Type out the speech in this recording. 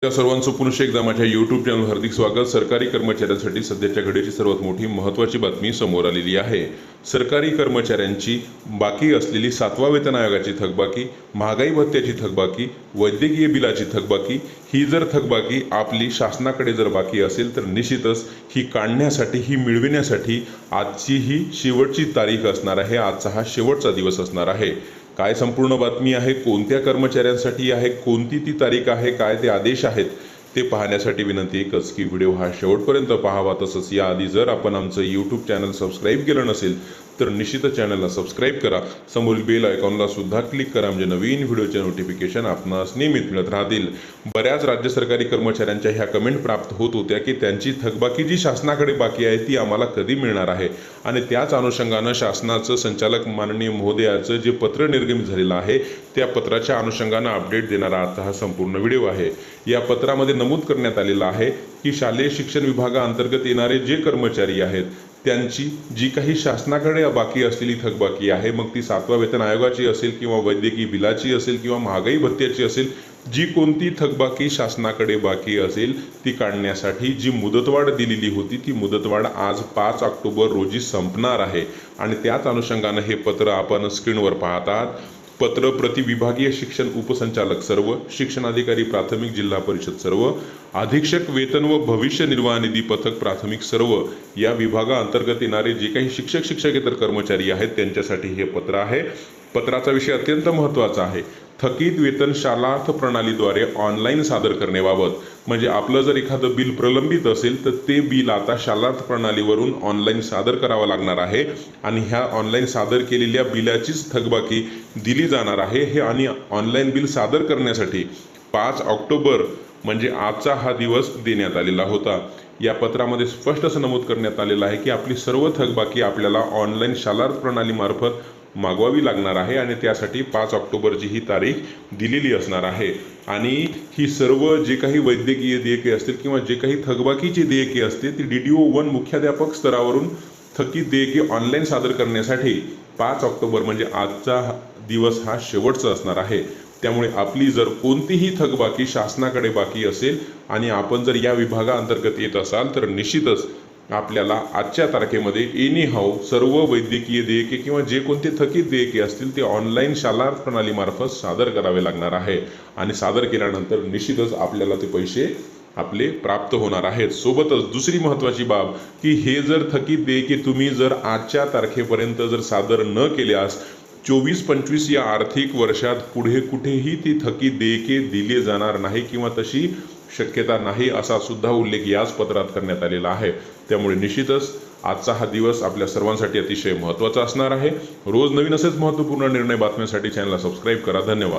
त्या सर्वांचं पुन्हा एकदा माझ्या यूट्यूब चॅनल हार्दिक स्वागत। सरकारी कर्मचाऱ्यांसाठी सध्याच्या घडीची सर्वात मोठी महत्त्वाची बातमी समोर आलेली आहे। सरकारी कर्मचाऱ्यांची बाकी असलेली 7व्या वेतन आयोगाची थकबाकी, महागाई भत्त्याची थकबाकी, वैद्यकीय बिलाची थकबाकी, ही जर थकबाकी आपली शासनाकडे जर बाकी असेल तर निश्चितच ही काढण्यासाठी, ही मिळविण्यासाठी आजची ही शेवटची तारीख असणार आहे। आजचा हा शेवटचा दिवस असणार आहे। काय संपूर्ण बातमी आहे, कोणत्या कर्मचाऱ्यांसाठी आहे, कोणती ती तारीख आहे, काय ते आदेश आहेत ते पाहण्यासाठी विनंती एकच की व्हिडिओ हा शेवटपर्यंत पाहावा। तसंच याआधी जर आपण आमचं यूट्यूब चॅनल सबस्क्राईब केलं नसेल तर निश्चितच चॅनलला सबस्क्राईब करा, समोरील बेल आयकॉनला सुद्धा क्लिक करा, म्हणजे नवीन व्हिडिओचे नोटिफिकेशन आपणास नियमित मिळत राहतील। बऱ्याच राज्य सरकारी कर्मचाऱ्यांच्या ह्या कमेंट प्राप्त होत होत्या की त्यांची थकबाकी जी शासनाकडे बाकी आहे ती आम्हाला कधी मिळणार आहे, आणि त्याच अनुषंगानं शासनाचं संचालक माननीय महोदयाचं जे पत्र निर्गमित झालेलं आहे त्या पत्राच्या अनुषंगानं अपडेट देणारा आजचा हा संपूर्ण व्हिडिओ आहे। या पत्रामध्ये नमूद करण्यात आलेलं आहे की शालेय शिक्षण विभागाअंतर्गत येणारे जे कर्मचारी आहेत त्यांची जी काही शासनाकडे बाकी असलेली थकबाकी आहे, मग ती 7व्या वेतन आयोगाची असेल किंवा वैद्यकीय बिलाची असेल किंवा महागाई भत्त्याची असेल, जी कोणती थकबाकी शासनाकडे बाकी असेल ती काढण्यासाठी जी मुदतवाढ दिलेली होती ती मुदतवाढ आज 5 ऑक्टोबर रोजी संपणार आहे। आणि त्याच अनुषंगानं हे पत्र आपण स्क्रीनवर पाहत आहात। पत्र प्रति विभागीय शिक्षण उपसंचालक सर्व, शिक्षणाधिकारी प्राथमिक जिल्हा परिषद सर्व, अधीक्षक वेतन व भविष्य निर्वाह निधी पथक प्राथमिक सर्व या विभागाअंतर्गत येणारे जे काही शिक्षक शिक्षकेतर कर्मचारी आहेत त्यांच्यासाठी हे पत्र आहे। पत्राचा विषय अत्यंत महत्त्वाचा आहे। थकीत वेतन शालार्थ प्रणालीद्वारे ऑनलाईन सादर करण्याबाबत, म्हणजे आपलं जर एखादं बिल प्रलंबित असेल तर ते बिल आता शालार्थ प्रणालीवरून ऑनलाईन सादर करावं लागणार आहे, आणि ह्या ऑनलाईन सादर केलेल्या बिलाचीच थकबाकी दिली जाणार आहे। हे आणि ऑनलाईन बिल सादर करण्यासाठी 5 ऑक्टोबर म्हणजे आजचा हा दिवस देण्यात आलेला होता। या पत्रामध्ये स्पष्ट असं नमूद करण्यात आलेलं आहे की आपली सर्व थकबाकी आपल्याला ऑनलाईन शालार्थ प्रणालीमार्फत मागवावी लागणार आहे, आणि त्यासाठी 5 ऑक्टोबरची ही तारीख दिलेली असणार आहे। आणि ही सर्व जे काही वैद्यकीय देयके असतील किंवा जे काही थकबाकीची देयके असतील ती DDO-1 मुख्याध्यापक स्तरावरून थकीत देयके ऑनलाईन सादर करण्यासाठी 5 ऑक्टोबर म्हणजे आजचा दिवस हा शेवटचा असणार आहे। त्यामुळे आपली जर कोणतीही थकबाकी शासनाकडे बाकी असेल आणि आपण जर या विभागाअंतर्गत येत असाल तर निश्चितच आपल्याला आजच्या तारखेमध्ये एनी हाऊ सर्व वैद्यकीय देयके किंवा जे कोणते थकीत देयके असतील ते ऑनलाईन शालार्थ प्रणालीमार्फत सादर करावे लागणार आहे, आणि सादर केल्यानंतर निश्चितच आपल्याला ते पैसे आपले प्राप्त होणार आहेत। सोबतच दुसरी महत्त्वाची बाब की हे जर थकीत देयके तुम्ही जर आजच्या तारखेपर्यंत जर सादर न केल्यास 24-25 या आर्थिक वर्षात पुढे कुठेही ती थकीत देयके दिले जाणार नाही किंवा तशी शक्यता नाही, असा सुद्धा उल्लेख याच पत्रात करण्यात आलेला आहे। त्यामुळे निश्चितच आजचा हा दिवस आपल्या सर्वांसाठी अतिशय महत्त्वाचा असणार आहे। रोज नवीन असेच महत्त्वपूर्ण निर्णय बातम्यांसाठी चॅनलला सबस्क्राईब करा। धन्यवाद।